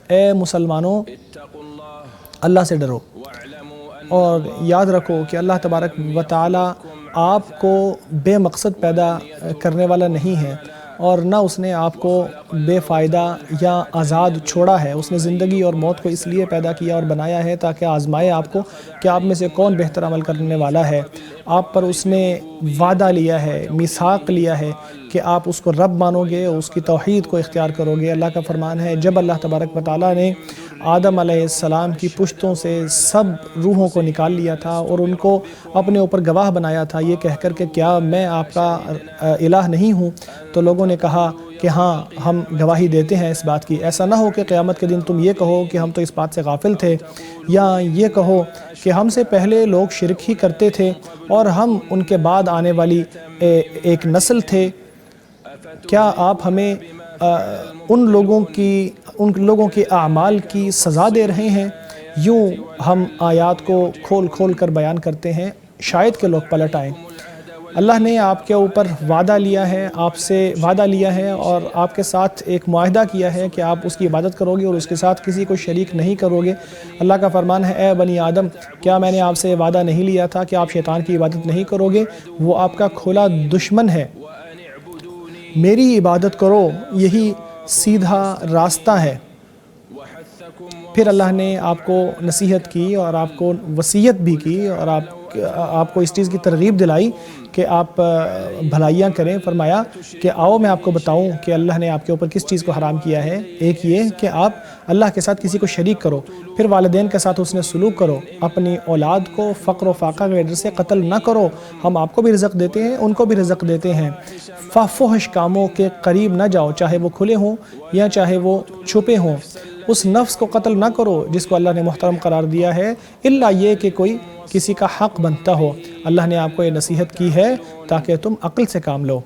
اے مسلمانوں اللہ سے ڈرو اور یاد رکھو کہ اللہ تبارک و تعالی آپ کو بے مقصد پیدا کرنے والا نہیں ہے، اور نہ اس نے آپ کو بے فائدہ یا آزاد چھوڑا ہے۔ اس نے زندگی اور موت کو اس لیے پیدا کیا اور بنایا ہے تاکہ آزمائے آپ کو کہ آپ میں سے کون بہتر عمل کرنے والا ہے۔ آپ پر اس نے وعدہ لیا ہے، میثاق لیا ہے کہ آپ اس کو رب مانو گے، اس کی توحید کو اختیار کرو گے۔ اللہ کا فرمان ہے جب اللہ تبارک و تعالیٰ نے آدم علیہ السلام کی پشتوں سے سب روحوں کو نکال لیا تھا اور ان کو اپنے اوپر گواہ بنایا تھا یہ کہہ کر کہ کیا میں آپ کا الہ نہیں ہوں، تو لوگوں نے کہا کہ ہاں ہم گواہی دیتے ہیں اس بات کی۔ ایسا نہ ہو کہ قیامت کے دن تم یہ کہو کہ ہم تو اس بات سے غافل تھے، یا یہ کہو کہ ہم سے پہلے لوگ شرک ہی کرتے تھے اور ہم ان کے بعد آنے والی ایک نسل تھے۔ کیا آپ ہمیں ان لوگوں کے اعمال کی سزا دے رہے ہیں؟ یوں ہم آیات کو کھول کھول کر بیان کرتے ہیں، شاید کہ لوگ پلٹ آئیں۔ اللہ نے آپ کے اوپر وعدہ لیا ہے، آپ سے وعدہ لیا ہے اور آپ کے ساتھ ایک معاہدہ کیا ہے کہ آپ اس کی عبادت کرو گے اور اس کے ساتھ کسی کو شریک نہیں کرو گے۔ اللہ کا فرمان ہے اے بنی آدم، کیا میں نے آپ سے وعدہ نہیں لیا تھا کہ آپ شیطان کی عبادت نہیں کرو گے؟ وہ آپ کا کھلا دشمن ہے، میری عبادت کرو، یہی سیدھا راستہ ہے۔ پھر اللہ نے آپ کو نصیحت کی اور آپ کو وصیت بھی کی اور آپ کو اس چیز کی ترغیب دلائی کہ آپ بھلائیاں کریں۔ فرمایا کہ آؤ میں آپ کو بتاؤں کہ اللہ نے آپ کے اوپر کس چیز کو حرام کیا ہے۔ ایک یہ کہ آپ اللہ کے ساتھ کسی کو شریک کرو، پھر والدین کے ساتھ حسن سلوک کرو، اپنی اولاد کو فقر و فاقہ کی وجہ سے قتل نہ کرو، ہم آپ کو بھی رزق دیتے ہیں ان کو بھی رزق دیتے ہیں۔ فحش کاموں کے قریب نہ جاؤ، چاہے وہ کھلے ہوں یا چاہے وہ چھپے ہوں۔ اس نفس کو قتل نہ کرو جس کو اللہ نے محترم قرار دیا ہے، الا یہ کہ کوئی کسی کا حق بنتا ہو۔ اللہ نے آپ کو یہ نصیحت کی ہے تاکہ تم عقل سے کام لو۔